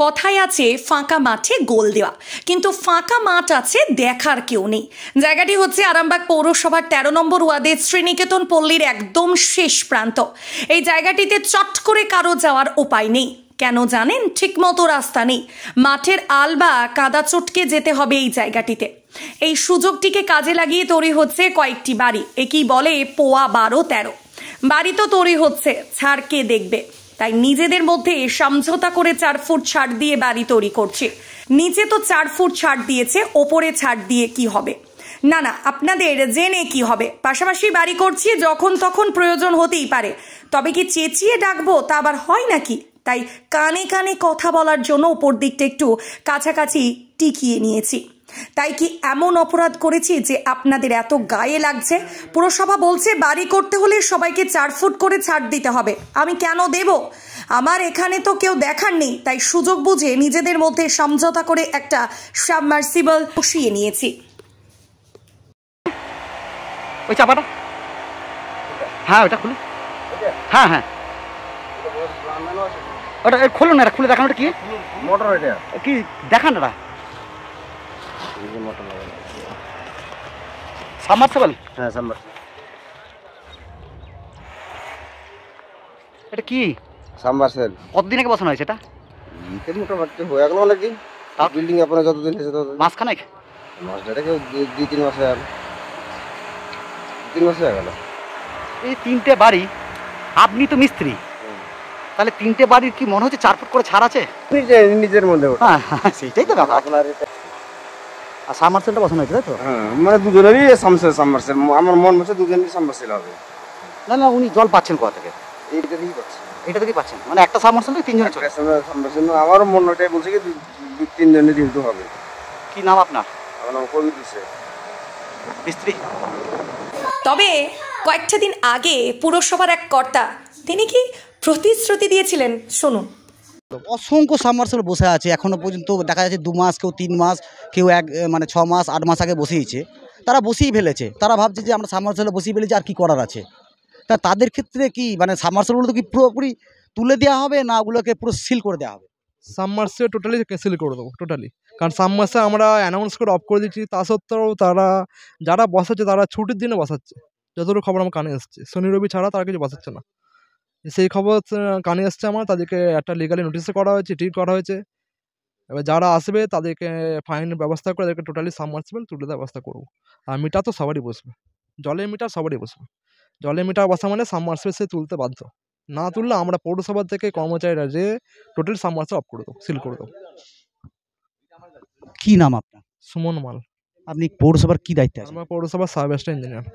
কথায় আছে ফাঁকা মাঠে গোল দেওয়া, কিন্তু ফাঁকা মাঠ আছে দেখার কেউ নেই। জায়গাটি হচ্ছে আরামবাগ পৌরসভার 13 নম্বর ওয়ার্ডের শ্রীনিকেতন পল্লীর একদম শেষ প্রান্ত। এই জায়গাটিতে চট করে কারো যাওয়ার উপায় নেই। কেন জানেন? ঠিকমতো রাস্তা নেই। মাঠের আল বা কাদা চটকে যেতে হবে এই জায়গাটিতে। এই সুযোগটিকে কাজে লাগিয়ে তৈরি হচ্ছে কয়েকটি বাড়ি। একেই বলে পোয়া 12-13 বাড়ি তো তৈরি হচ্ছে, ছাড় কে দেখবে। তাই নিজেদের মধ্যে সমঝোতা করে 4 ফুট ছাড় দিয়ে বাড়ি তৈরি করছে। নিচে তো 4 ফুট ছাড় দিয়েছে, ওপরে ছাড় দিয়ে কি হবে? না না, আপনাদের জেনে কি হবে, পাশাপাশি বাড়ি করছি, যখন তখন প্রয়োজন হতেই পারে। তবে কি চেঁচিয়ে ডাকবো? তা আবার হয় নাকি? তাই কানে কানে কথা বলার জন্য ওপর দিকটা একটু কাছাকাছি টিকিয়ে নিয়েছি। তাই কি এমন অপরাধ করেছি যে আপনাদের এত গায়ে লাগছে? পুরসভা বলছে বাড়ি করতে হলে সবাইকে 4 ফুট করে ছাড় দিতে হবে। আমি কেন দেব? আমার এখানে তো কেউ দেখার নেই, তাই সুযোগ বুঝে নিজেদের মধ্যে সমঝোতা করে একটা সাবমার্সিবল বসিয়ে নিয়েছি। ওই চাপাটা, হ্যাঁ ওটা খুলে, হ্যাঁ হ্যাঁ ওটা খুলুন না, খুলে দেখান। ওটা কি মোটর? এটা কি দেখান? ওটা সাবমার্সিবল। হ্যাঁ সাবমার্সিবল। এটা কি সাবমার্সিবল? কতদিন আগে বসানো হয়েছে এটা? মোটামুটি হয়ে গেল অনেকদিন। বিল্ডিং আপনার যতদিন হয়েছে ততদিন। মাসখানেক? মাসটাকে 2-3 মাসে, আর 3 মাসে হয়ে গেল। এই 3টে বাড়ি, আপনি তো মিস্ত্রি, তাহলে 3টে বাড়ির কি মনে হচ্ছে 4 ফুট করে ছাড় আছে নিজের মধ্যে? হ্যাঁ সেইটাই তো ব্যাপার। আপনার আর সাবমার্সিবলটা বসানো হয়েছে তাই তো? হ্যাঁ, মানে দুজনেরই সাবমার্সিবল। আমার মন বলছে দুজনেরই সাবমার্সিবল হবে। না না, উনি জল পাচ্ছেন কোথা থেকে? এইটা থেকেই পাচ্ছেন। এটা থেকেই পাচ্ছেন, মানে একটা সাবমার্সিবল থেকে 3 জন সাবমার্সিবল। আমারও মন ওটাই বলছে কি 2-3 জনের দিতে হবে। কি নাম আপনার? আমার নাম কবির হোসেন, মিস্ত্রি। তবে কয়েকটা দিন আগে পুরসভার এক কর্তা, তিনি কি প্রতিশ্রুতি দিয়েছিলেন শুনুন। অসংখ্য সাবমার্সিবল বসে আছে, এখনো পর্যন্ত দেখা যাচ্ছে 2 মাস, কেউ 3 মাস, কেউ 6 মাস 8 মাস আগে বসিয়েছে। তারা বসিয়ে ফেলেছে, তারা ভাবছে যে আমরা সাবমার্সিবল বসিয়ে ফেলেছি, আর কি করার আছে। তা তাদের ক্ষেত্রে কি মানে সাবমার্সিবলগুলো কি পুরোপুরি তুলে দেওয়া হবে, না ওগুলোকে পুরো সিল করে দেওয়া হবে? সাবমার্সিবল টোটালি সিল করে দেবো, টোটালি। কারণ সাবমার্সিবল আমরা অ্যানাউন্স করে অফ করে দিচ্ছি, তা সত্ত্বেও তারা যারা বসাচ্ছে তারা ছুটির দিনে বসাচ্ছে। যতটুকু খবর আমার কানে এসছে, শনি রবি ছাড়া তারা কিছু বসাচ্ছে না। সেই খবর কানে এসছে আমার, তাদেরকে একটা লিগালি নোটিশও করা হয়েছে, ঠিক করা হয়েছে। এবার যারা আসবে তাদেরকে ফাইনের ব্যবস্থা করে তাদেরকে টোটালি সাবমার্সিবল তুলে দেওয়ার ব্যবস্থা করবো। আর মিটার তো সবারই বসবে, জলের মিটার সবারই বসবে। জলের মিটার বসা মানে সাবমার্সিবল সে তুলতে বাধ্য, না তুললে আমরা পৌরসভা থেকে কর্মচারীরা যে টোটাল সাবমার্সিবল অফ করে দেবো, সিল করে দেবো। কি নাম আপনার? সুমন মাল। আপনি পৌরসভার কি দায়িত্বে আছেন? আমরা পৌরসভার সাব অ্যাসিস্ট্যান্ট ইঞ্জিনিয়ার।